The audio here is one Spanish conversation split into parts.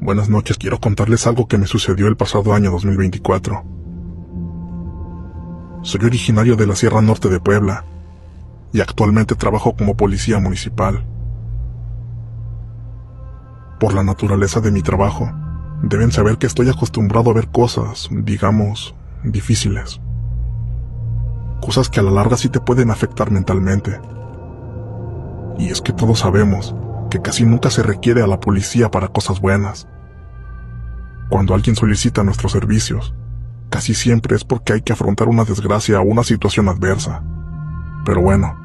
Buenas noches, quiero contarles algo que me sucedió el pasado año 2024. Soy originario de la Sierra Norte de Puebla y actualmente trabajo como policía municipal. Por la naturaleza de mi trabajo, deben saber que estoy acostumbrado a ver cosas, digamos, difíciles. Cosas que a la larga sí te pueden afectar mentalmente. Y es que todos sabemos que casi nunca se requiere a la policía para cosas buenas. Cuando alguien solicita nuestros servicios, casi siempre es porque hay que afrontar una desgracia o una situación adversa. Pero bueno,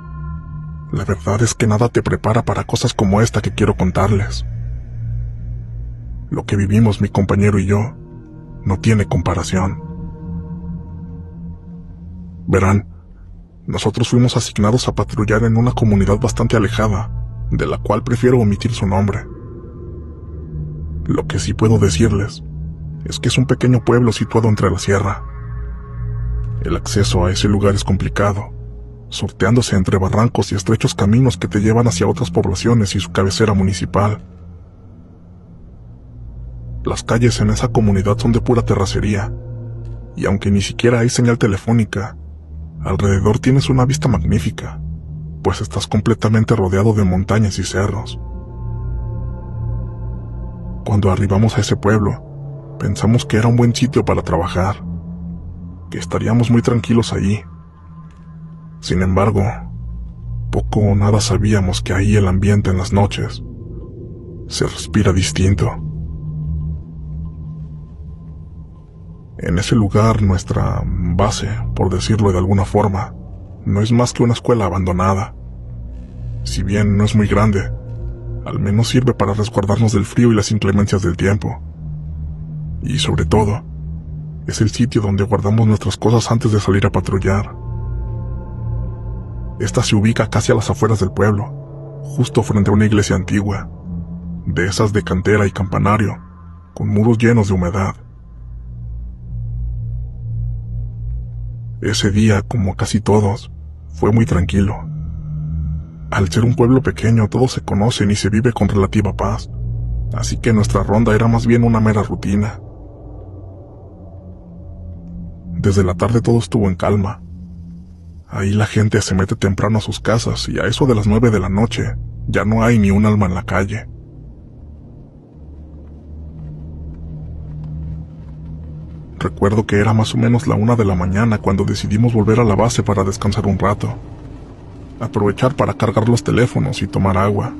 la verdad es que nada te prepara para cosas como esta que quiero contarles. Lo que vivimos mi compañero y yo no tiene comparación. Verán, nosotros fuimos asignados a patrullar en una comunidad bastante alejada, de la cual prefiero omitir su nombre. Lo que sí puedo decirles es que es un pequeño pueblo situado entre la sierra. El acceso a ese lugar es complicado, sorteándose entre barrancos y estrechos caminos que te llevan hacia otras poblaciones y su cabecera municipal. Las calles en esa comunidad son de pura terracería, y aunque ni siquiera hay señal telefónica, alrededor tienes una vista magnífica, pues estás completamente rodeado de montañas y cerros. Cuando arribamos a ese pueblo, pensamos que era un buen sitio para trabajar, que estaríamos muy tranquilos allí. Sin embargo, poco o nada sabíamos que ahí el ambiente en las noches se respira distinto. En ese lugar, nuestra base, por decirlo de alguna forma, no es más que una escuela abandonada. Si bien no es muy grande, al menos sirve para resguardarnos del frío y las inclemencias del tiempo. Y sobre todo, es el sitio donde guardamos nuestras cosas antes de salir a patrullar. Esta se ubica casi a las afueras del pueblo, justo frente a una iglesia antigua, de esas de cantera y campanario, con muros llenos de humedad. Ese día, como casi todos, fue muy tranquilo. Al ser un pueblo pequeño, todos se conocen y se vive con relativa paz, así que nuestra ronda era más bien una mera rutina. Desde la tarde todo estuvo en calma. Ahí la gente se mete temprano a sus casas y a eso de las 9 de la noche ya no hay ni un alma en la calle. Recuerdo que era más o menos la 1 de la mañana cuando decidimos volver a la base para descansar un rato, aprovechar para cargar los teléfonos y tomar agua.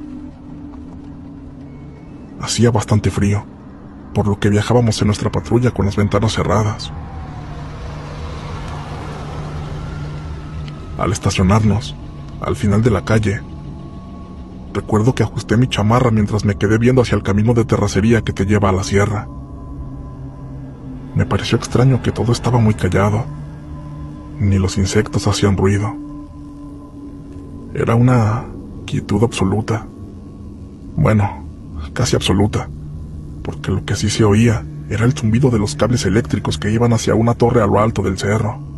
Hacía bastante frío, por lo que viajábamos en nuestra patrulla con las ventanas cerradas. Al estacionarnos, al final de la calle, recuerdo que ajusté mi chamarra mientras me quedé viendo hacia el camino de terracería que te lleva a la sierra. Me pareció extraño que todo estaba muy callado. Ni los insectos hacían ruido. Era una quietud absoluta. Bueno, casi absoluta, porque lo que sí se oía era el zumbido de los cables eléctricos que iban hacia una torre a lo alto del cerro.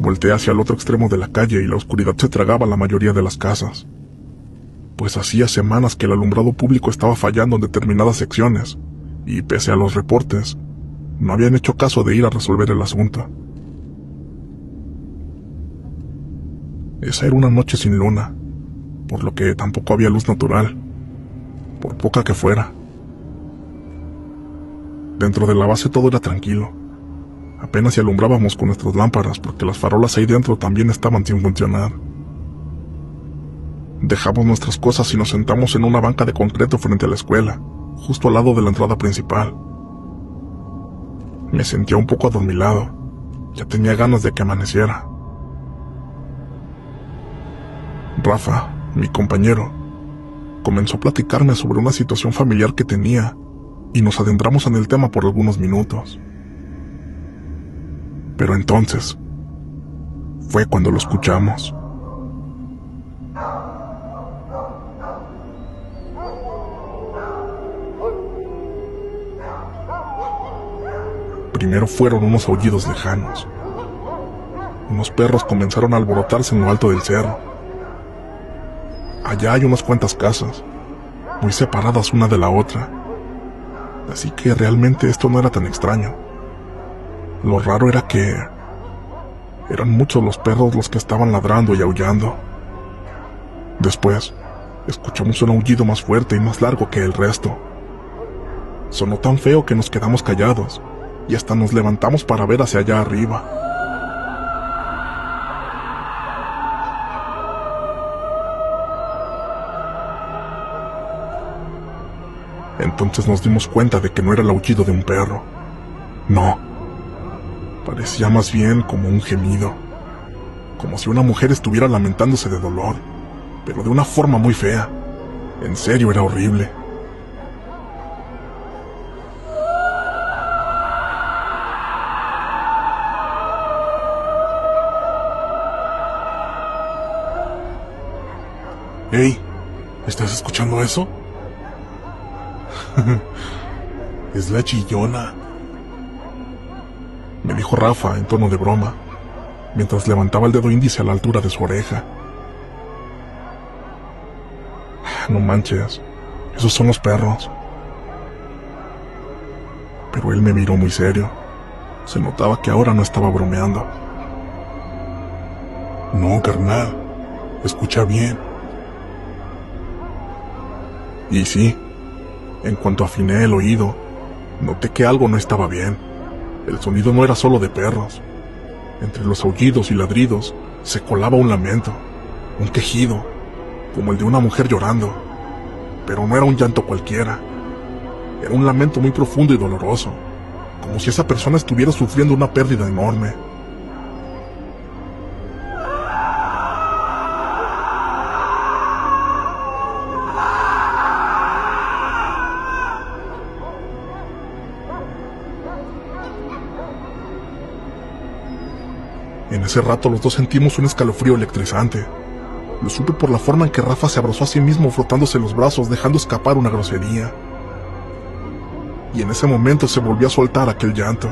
Volteé hacia el otro extremo de la calle y la oscuridad se tragaba la mayoría de las casas, pues hacía semanas que el alumbrado público estaba fallando en determinadas secciones, y pese a los reportes, no habían hecho caso de ir a resolver el asunto. Esa era una noche sin luna, por lo que tampoco había luz natural, por poca que fuera. Dentro de la base todo era tranquilo. Apenas si alumbrábamos con nuestras lámparas porque las farolas ahí dentro también estaban sin funcionar. Dejamos nuestras cosas y nos sentamos en una banca de concreto frente a la escuela, justo al lado de la entrada principal. Me sentía un poco adormilado. Ya tenía ganas de que amaneciera. Rafa, mi compañero, comenzó a platicarme sobre una situación familiar que tenía y nos adentramos en el tema por algunos minutos. Pero entonces fue cuando lo escuchamos. Primero fueron unos aullidos lejanos. Unos perros comenzaron a alborotarse en lo alto del cerro. Allá hay unas cuantas casas, muy separadas una de la otra. Así que realmente esto no era tan extraño. Lo raro era que eran muchos los perros los que estaban ladrando y aullando. Después, escuchamos un aullido más fuerte y más largo que el resto. Sonó tan feo que nos quedamos callados y hasta nos levantamos para ver hacia allá arriba. Entonces nos dimos cuenta de que no era el aullido de un perro. No. Parecía más bien como un gemido. Como si una mujer estuviera lamentándose de dolor, pero de una forma muy fea. En serio, era horrible. Hey, ¿estás escuchando eso? Es la chillona, me dijo Rafa en tono de broma, mientras levantaba el dedo índice a la altura de su oreja. No manches, esos son los perros. Pero él me miró muy serio. Se notaba que ahora no estaba bromeando. No, carnal, escucha bien. Y sí, en cuanto afiné el oído, noté que algo no estaba bien. El sonido no era solo de perros. Entre los aullidos y ladridos se colaba un lamento, un quejido, como el de una mujer llorando. Pero no era un llanto cualquiera. Era un lamento muy profundo y doloroso, como si esa persona estuviera sufriendo una pérdida enorme. En ese rato los dos sentimos un escalofrío electrizante. Lo supe por la forma en que Rafa se abrazó a sí mismo frotándose los brazos, dejando escapar una grosería. Y en ese momento se volvió a soltar aquel llanto,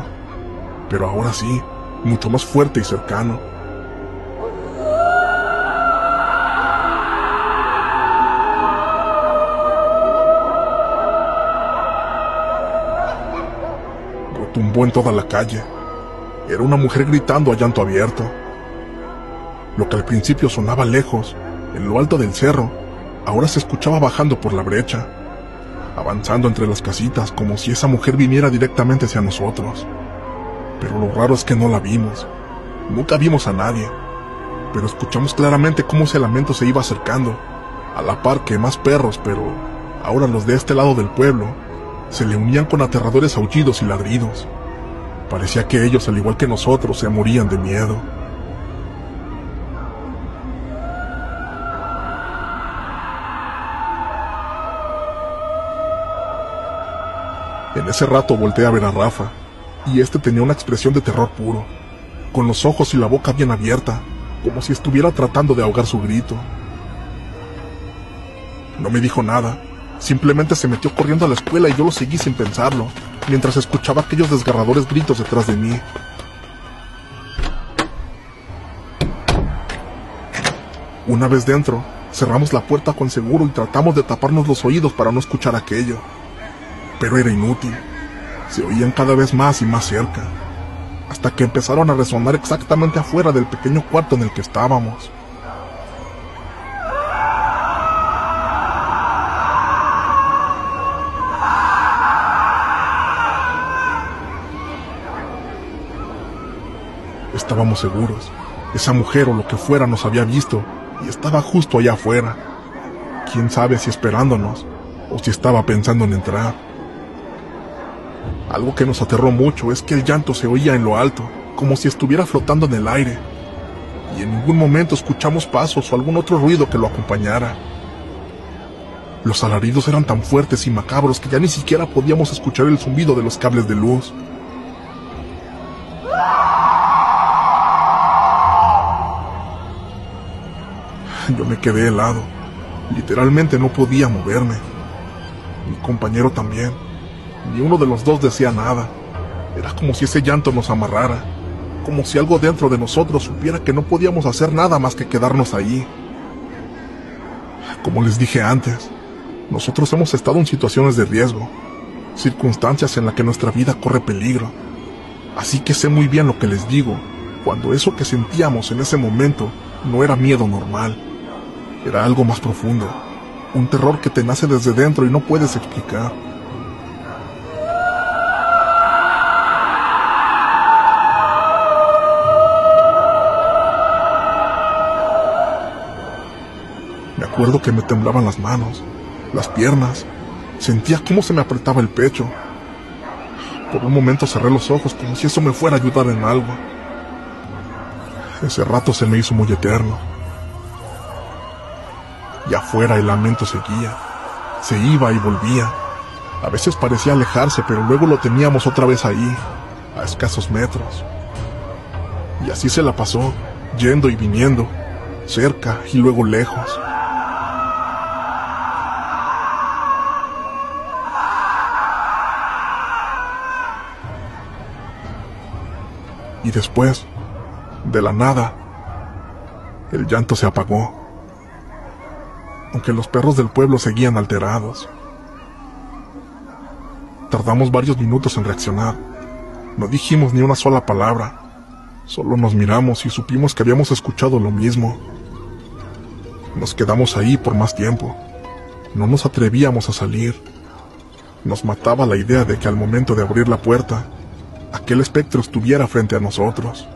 pero ahora sí, mucho más fuerte y cercano. Retumbó en toda la calle. Era una mujer gritando a llanto abierto. Lo que al principio sonaba lejos, en lo alto del cerro, ahora se escuchaba bajando por la brecha, avanzando entre las casitas como si esa mujer viniera directamente hacia nosotros. Pero lo raro es que no la vimos. Nunca vimos a nadie, pero escuchamos claramente cómo ese lamento se iba acercando, a la par que más perros, pero ahora los de este lado del pueblo, se le unían con aterradores aullidos y ladridos. Parecía que ellos, al igual que nosotros, se morían de miedo. En ese rato volteé a ver a Rafa, y este tenía una expresión de terror puro, con los ojos y la boca bien abierta, como si estuviera tratando de ahogar su grito. No me dijo nada, simplemente se metió corriendo a la escuela y yo lo seguí sin pensarlo, mientras escuchaba aquellos desgarradores gritos detrás de mí. Una vez dentro, cerramos la puerta con seguro y tratamos de taparnos los oídos para no escuchar aquello. Pero era inútil. Se oían cada vez más y más cerca, hasta que empezaron a resonar exactamente afuera del pequeño cuarto en el que estábamos. Estábamos seguros. Esa mujer o lo que fuera nos había visto y estaba justo allá afuera. Quién sabe si esperándonos o si estaba pensando en entrar. Algo que nos aterró mucho es que el llanto se oía en lo alto, como si estuviera flotando en el aire, y en ningún momento escuchamos pasos o algún otro ruido que lo acompañara. Los alaridos eran tan fuertes y macabros que ya ni siquiera podíamos escuchar el zumbido de los cables de luz. Yo me quedé helado. Literalmente no podía moverme. Mi compañero también. Ni uno de los dos decía nada. Era como si ese llanto nos amarrara. Como si algo dentro de nosotros supiera que no podíamos hacer nada más que quedarnos ahí. Como les dije antes, Nosotros hemos estado en situaciones de riesgo, circunstancias en las que nuestra vida corre peligro. Así que sé muy bien lo que les digo, cuando eso que sentíamos en ese momento no era miedo normal, era algo más profundo, un terror que te nace desde dentro y no puedes explicar. Me acuerdo que me temblaban las manos, las piernas, sentía cómo se me apretaba el pecho. Por un momento cerré los ojos como si eso me fuera a ayudar en algo. Ese rato se me hizo muy eterno. Y afuera el lamento seguía, se iba y volvía. A veces parecía alejarse, pero luego lo teníamos otra vez ahí, a escasos metros. Y así se la pasó, yendo y viniendo, cerca y luego lejos. Y después, de la nada, el llanto se apagó, aunque los perros del pueblo seguían alterados. Tardamos varios minutos en reaccionar. No dijimos ni una sola palabra, solo nos miramos y supimos que habíamos escuchado lo mismo. Nos quedamos ahí por más tiempo. No nos atrevíamos a salir. Nos mataba la idea de que al momento de abrir la puerta, aquel espectro estuviera frente a nosotros.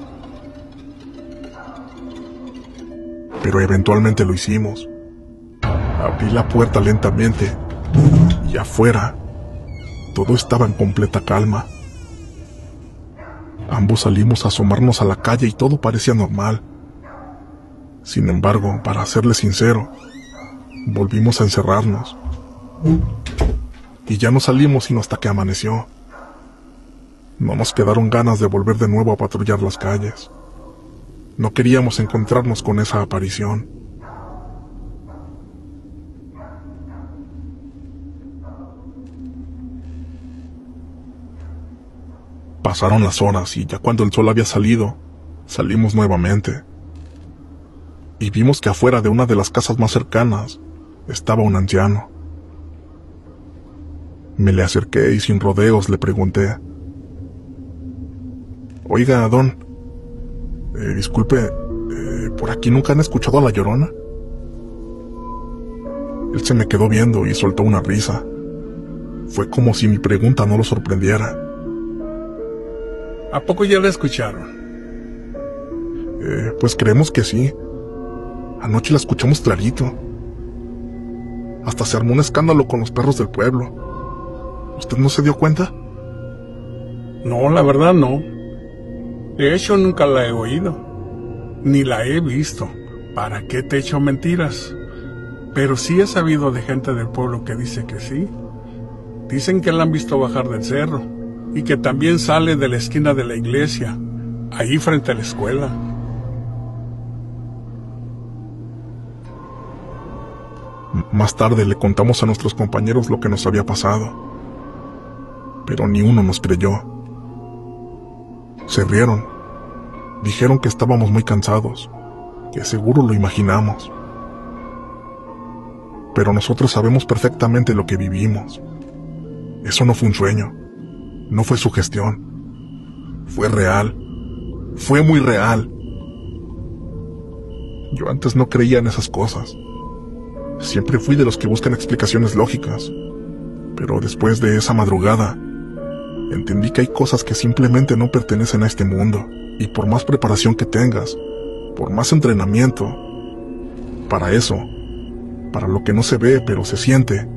Pero eventualmente lo hicimos. Abrí la puerta lentamente y afuera todo estaba en completa calma. Ambos salimos a asomarnos a la calle y todo parecía normal. Sin embargo, para serles sincero, volvimos a encerrarnos. Y ya no salimos sino hasta que amaneció. No nos quedaron ganas de volver de nuevo a patrullar las calles. No queríamos encontrarnos con esa aparición. Pasaron las horas y ya cuando el sol había salido, salimos nuevamente. Y vimos que afuera de una de las casas más cercanas estaba un anciano. Me le acerqué y sin rodeos le pregunté: «Oiga, don, disculpe, ¿por aquí nunca han escuchado a La Llorona?». Él se me quedó viendo y soltó una risa. Fue como si mi pregunta no lo sorprendiera. ¿A poco ya la escucharon? Pues creemos que sí. Anoche la escuchamos clarito. Hasta se armó un escándalo con los perros del pueblo. ¿Usted no se dio cuenta? No, la verdad no. De hecho, nunca la he oído, ni la he visto. ¿Para qué te echo mentiras? Pero sí he sabido de gente del pueblo que dice que sí. Dicen que la han visto bajar del cerro y que también sale de la esquina de la iglesia, ahí frente a la escuela. Más tarde le contamos a nuestros compañeros lo que nos había pasado, pero ni uno nos creyó. Se rieron. Dijeron que estábamos muy cansados, que seguro lo imaginamos. Pero nosotros sabemos perfectamente lo que vivimos. Eso no fue un sueño, no fue sugestión. Fue real, fue muy real. Yo antes no creía en esas cosas. Siempre fui de los que buscan explicaciones lógicas. Pero después de esa madrugada, entendí que hay cosas que simplemente no pertenecen a este mundo, y por más preparación que tengas, por más entrenamiento, para eso, para lo que no se ve pero se siente,